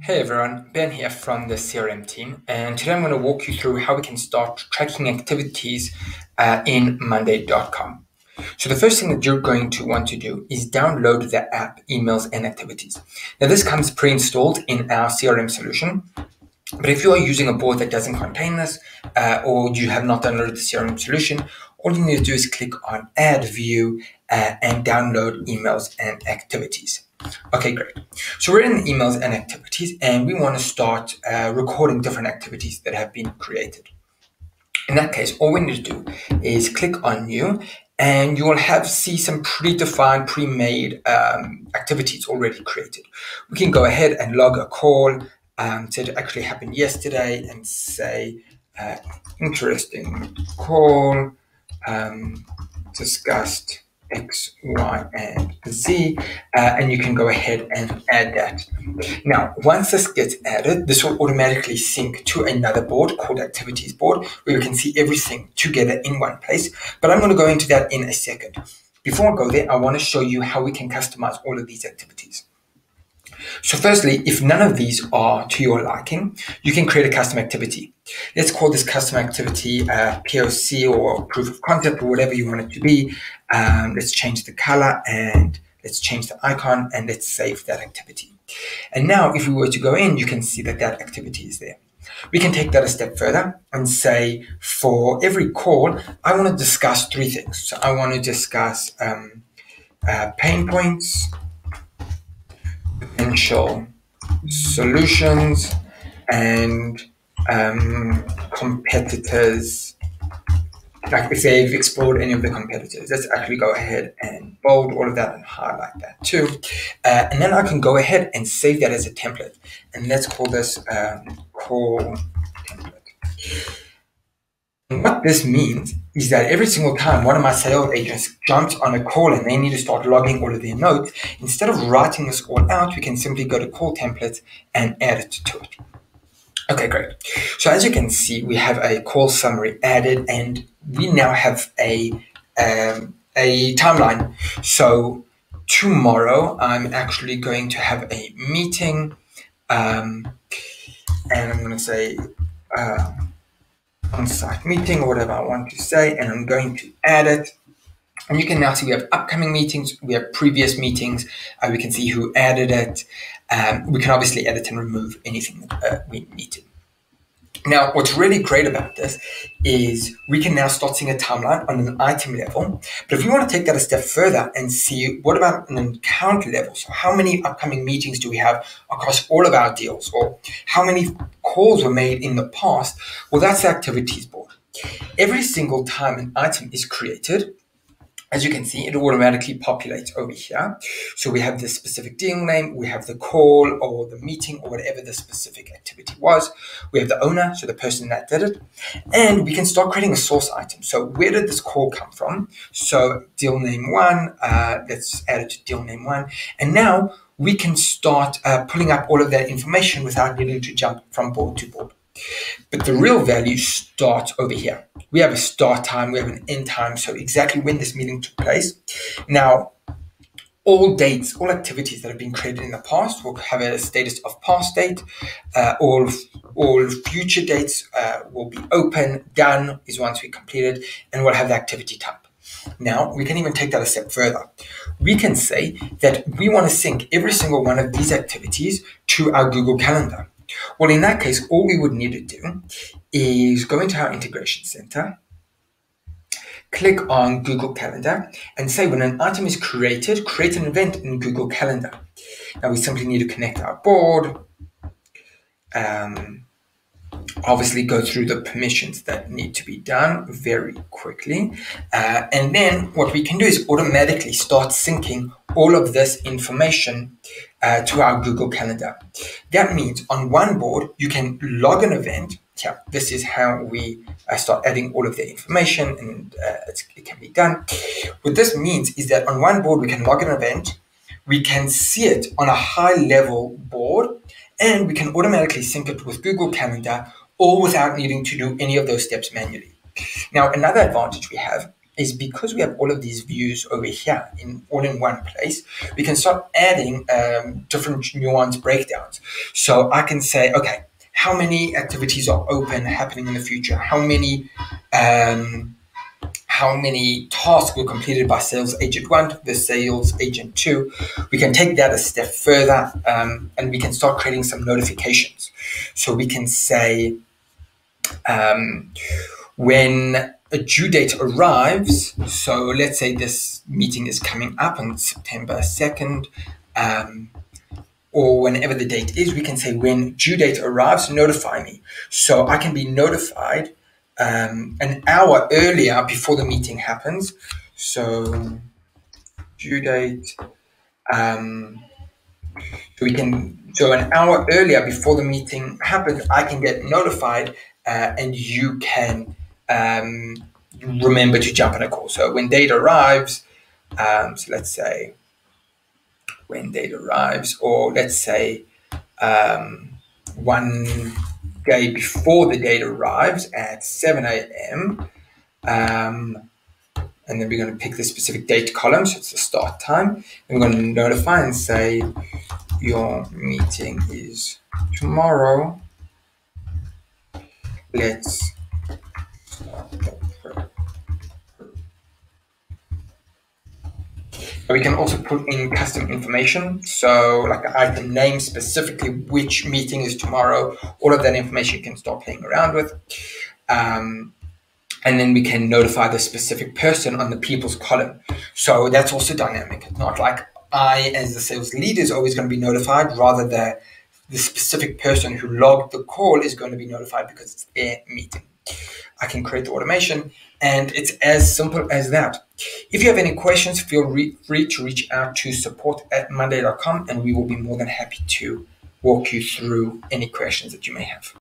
Hey everyone, Ben here from the CRM team, and today I'm going to walk you through how we can start tracking activities in monday.com. So the first thing that you're going to want to do is download the app Emails and Activities. Now this comes pre-installed in our CRM solution, but if you are using a board that doesn't contain this or you have not downloaded the CRM solution, all you need to do is click on Add View and download Emails and Activities. Okay, great. So we're in emails and activities, and we want to start recording different activities that have been created. In that case, all we need to do is click on New, and you will see some predefined, pre-made activities already created. We can go ahead and log a call that actually happened yesterday and say, interesting call, discussed X, Y, and Z, and you can go ahead and add that. Now, once this gets added, this will automatically sync to another board called Activities Board, where we can see everything together in one place, but I'm going to go into that in a second. Before I go there, I want to show you how we can customize all of these activities. So firstly, if none of these are to your liking, you can create a custom activity. Let's call this custom activity POC or proof of concept or whatever you want it to be. Let's change the color and let's change the icon and let's save that activity. And now if we were to go in, you can see that that activity is there. We can take that a step further and say for every call, I want to discuss three things. So I want to discuss pain points, potential solutions, and competitors. Like if they've explored any of the competitors, let's actually go ahead and bold all of that and highlight that too. And then I can go ahead and save that as a template. And let's call this call template. And what this means is that every single time one of my sales agents jumps on a call and they need to start logging all of their notes, instead of writing this all out, we can simply go to call templates and add it to it. Okay, great. So as you can see, we have a call summary added, and we now have a timeline. So tomorrow, I'm actually going to have a meeting, and I'm going to say on-site meeting or whatever I want to say, and I'm going to add it. And you can now see we have upcoming meetings, we have previous meetings, we can see who added it. We can obviously edit and remove anything that we need to. Now, what's really great about this is we can now start seeing a timeline on an item level. But if you want to take that a step further and see what about an account level, so how many upcoming meetings do we have across all of our deals, or how many calls were made in the past, well, that's the activities board. Every single time an item is created, as you can see, it automatically populates over here. So we have the specific deal name, we have the call or the meeting or whatever the specific activity was. We have the owner, so the person that did it. And we can start creating a source item. So where did this call come from? So deal name one, let's add it to deal name one. And now we can start pulling up all of that information without needing to jump from board to board. But the real value starts over here. We have a start time, we have an end time, so exactly when this meeting took place. Now, all dates, all activities that have been created in the past will have a status of past date. All future dates will be open, done is once we completed, and we'll have the activity type. Now, we can even take that a step further. We can say that we want to sync every single one of these activities to our Google Calendar. Well, in that case, all we would need to do is go into our integration center, click on Google Calendar, and say when an item is created, create an event in Google Calendar. Now, we simply need to connect our board, obviously go through the permissions that need to be done very quickly. And then what we can do is automatically start syncing all of this information to our Google Calendar. That means on one board, you can log an event. Yeah, this is how we start adding all of the information, and it can be done. What this means is that on one board, we can log an event, we can see it on a high-level board, and we can automatically sync it with Google Calendar, all without needing to do any of those steps manually. Now, another advantage we have is because we have all of these views over here all in one place, we can start adding different nuance breakdowns. So I can say, okay, how many activities are open happening in the future? How many tasks were completed by sales agent 1 to the sales agent 2. We can take that a step further, and we can start creating some notifications. So we can say, when a due date arrives, so let's say this meeting is coming up on September 2nd, or whenever the date is, we can say, when due date arrives, notify me. So I can be notified an hour earlier before the meeting happens. So due date, so an hour earlier before the meeting happens, I can get notified, and you can remember to jump on a call. So when date arrives, so let's say when date arrives, or let's say 1 day before the date arrives at 7 a.m. And then we're going to pick the specific date column, so it's the start time. And we're going to notify and say, your meeting is tomorrow. Let's start the prep. We can also put in custom information, so like the item name, specifically which meeting is tomorrow. All of that information you can start playing around with. And then we can notify the specific person on the people's column. So that's also dynamic. It's not like I, as the sales leader, is always going to be notified. Rather, the specific person who logged the call is going to be notified because it's their meeting. I can create the automation, and it's as simple as that. If you have any questions, feel free to reach out to support@monday.com, and we will be more than happy to walk you through any questions that you may have.